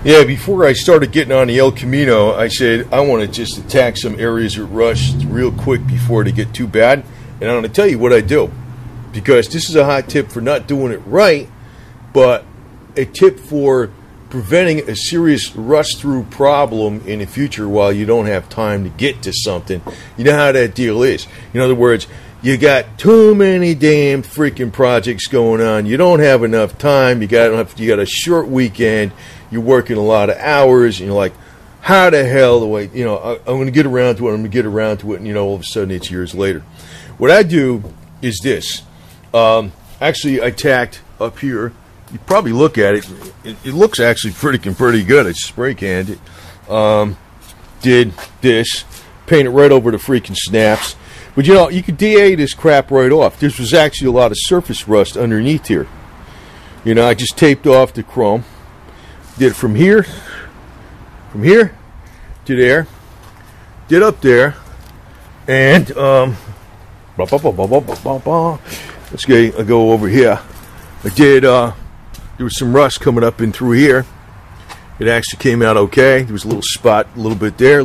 Yeah, before I started getting on the El Camino, I said I want to just attack some areas of rust real quick before they get too bad. And I'm going to tell you what I do, because this is a hot tip for not doing it right, but a tip for preventing a serious rust-through problem in the future while you don't have time to get to something. You know how that deal is. In other words, you got too many damn freaking projects going on. You don't have enough time. You got a short weekend. You're working a lot of hours, and you're like, how the hell do I, I'm going to get around to it, and, all of a sudden it's years later. What I do is this. Actually, I tacked up here. You probably look at it. It looks actually pretty good. I spray canned it. Did this. Painted right over the freaking snaps. But, you could DA this crap right off. This was actually a lot of surface rust underneath here. I just taped off the chrome. Did it from here to there, did up there, and let's go over here. I did. There was some rust coming up in through here. It actually came out okay. There was a little spot, a little bit there,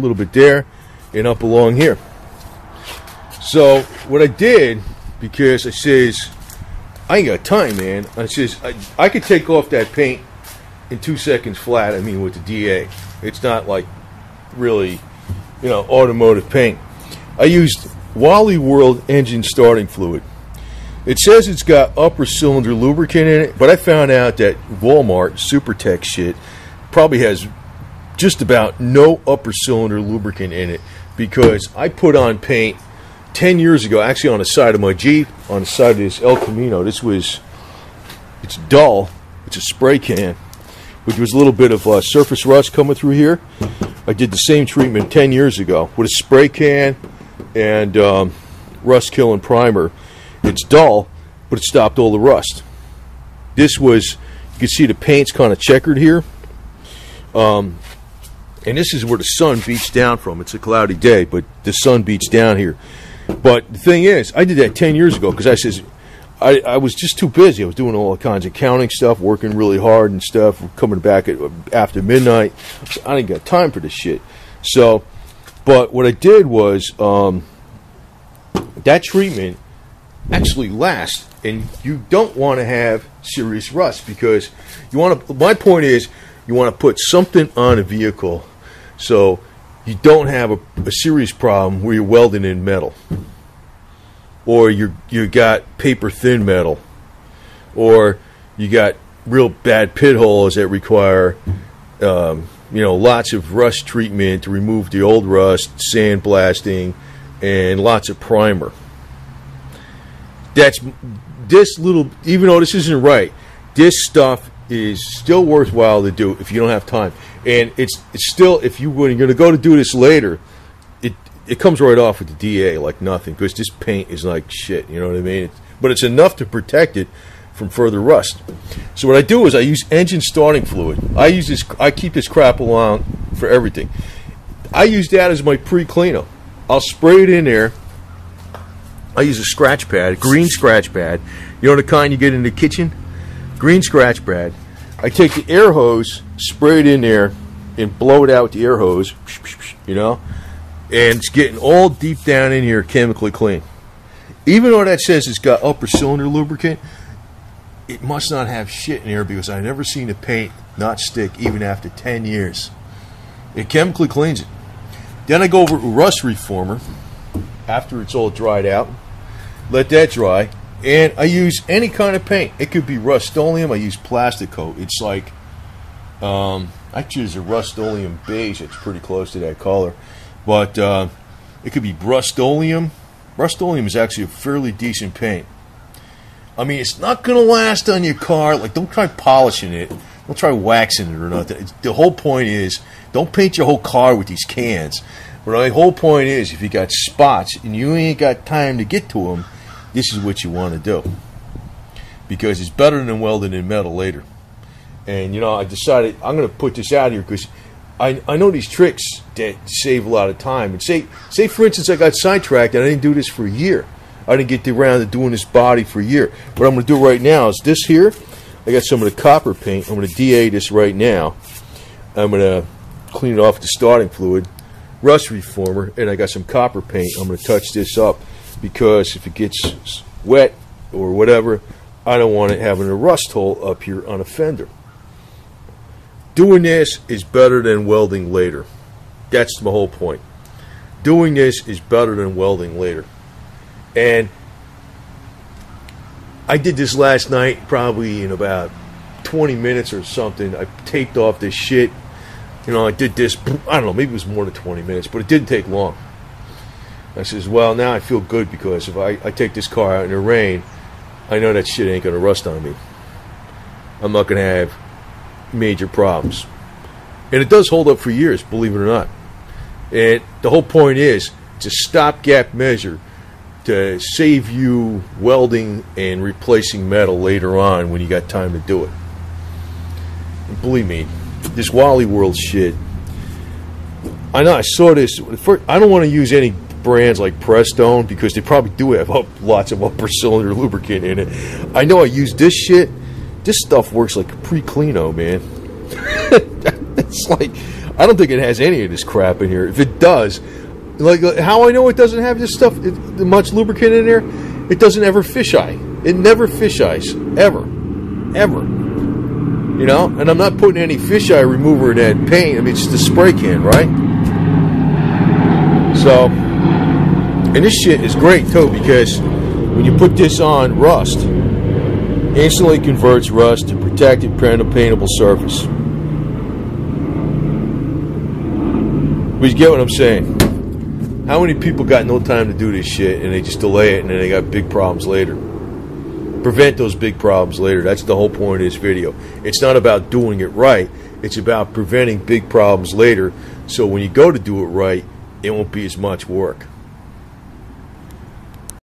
and up along here. So what I did, because I says I ain't got time, man. I says I could take off that paint in 2 seconds flat. I mean, with the DA, it's not like really, automotive paint. I used Wally World engine starting fluid. It says it's got upper cylinder lubricant in it, but I found out that Walmart SuperTech shit probably has just about no upper cylinder lubricant in it, because I put on paint 10 years ago, actually on the side of my Jeep, on the side of this El Camino. It's dull. It's a spray can. But there was a little bit of surface rust coming through here. I did the same treatment 10 years ago with a spray can and rust-killing primer. It's dull, but it stopped all the rust. This was, you can see the paint's kind of checkered here. And this is where the sun beats down from. It's a cloudy day, but the sun beats down here. But the thing is, I did that 10 years ago because I says, I was just too busy. I was doing all kinds of accounting stuff, working really hard and stuff, coming back after midnight. So I didn't got time for this shit. So, but what I did was, that treatment actually lasts, and you don't want to have serious rust, because you want to, my point is, you want to put something on a vehicle so you don't have a serious problem where you're welding in metal, or you got paper thin metal, or you got real bad pit holes that require lots of rust treatment to remove the old rust, sandblasting, and lots of primer. That's this little, even though this isn't right, this stuff is still worthwhile to do if you don't have time. And it's still, when you're going to go to do this later, it comes right off with the DA like nothing, because this paint is like shit, you know what I mean? But it's enough to protect it from further rust. So what I do is I use engine starting fluid. I keep this crap along for everything. I use that as my pre-cleanup. I'll spray it in there. I use a scratch pad, a green scratch pad. You know the kind you get in the kitchen? Green scratch pad. I take the air hose, spray it in there, and blow it out with the air hose, and it's getting all deep down in here, chemically clean. Even though that says it's got upper cylinder lubricant, it must not have shit in here, because I've never seen a paint not stick even after 10 years. It chemically cleans it. Then I go over to rust reformer after it's all dried out, let that dry, and I use any kind of paint. It could be Rust-Oleum. I use Plastic Coat. It's like, I choose a Rust-Oleum beige. It's pretty close to that color. But it could be Rust-Oleum. Rust-Oleum is actually a fairly decent paint. I mean, it's not going to last on your car. Like, don't try polishing it. Don't try waxing it or nothing. The whole point is, don't paint your whole car with these cans. But the whole point is, if you got spots and you ain't got time to get to them, this is what you want to do, because it's better than welding in metal later. And I decided I'm going to put this out here because I know these tricks that save a lot of time. And say for instance, I got sidetracked and I didn't do this for a year. I didn't get around to doing this body for a year. What I'm going to do right now is this here. I got some of the copper paint. I'm going to DA this right now. I'm going to clean it off with the starting fluid, rust reformer, and I got some copper paint. I'm going to touch this up because if it gets wet or whatever, I don't want it having a rust hole up here on a fender. Doing this is better than welding later. That's the whole point. Doing this is better than welding later. And I did this last night, probably in about 20 minutes or something. I taped off this shit. You know, I did this, I don't know, maybe it was more than 20 minutes, but it didn't take long. I says, well, now I feel good because if I take this car out in the rain, I know that shit ain't going to rust on me. I'm not going to have major problems. And it does hold up for years, believe it or not. And the whole point is, it's a stopgap measure to save you welding and replacing metal later on when you got time to do it. And believe me, this Wally World shit, I know I saw this. First, I don't want to use any brands like Prestone because they probably do have lots of upper cylinder lubricant in it. I know I use this shit. This stuff works like a pre-cleano, man. It's like, I don't think it has any of this crap in here. If it does, like how I know it doesn't have this stuff, much lubricant in there, it doesn't ever fisheye. It never fisheyes, ever. Ever. You know? And I'm not putting any fisheye remover in that paint. I mean, it's the spray can, right? So, and this shit is great, too, because when you put this on, rust instantly converts rust to protected paintable surface. But you get what I'm saying? How many people got no time to do this shit and they just delay it and then they got big problems later? Prevent those big problems later. That's the whole point of this video. It's not about doing it right. It's about preventing big problems later, so when you go to do it right, it won't be as much work.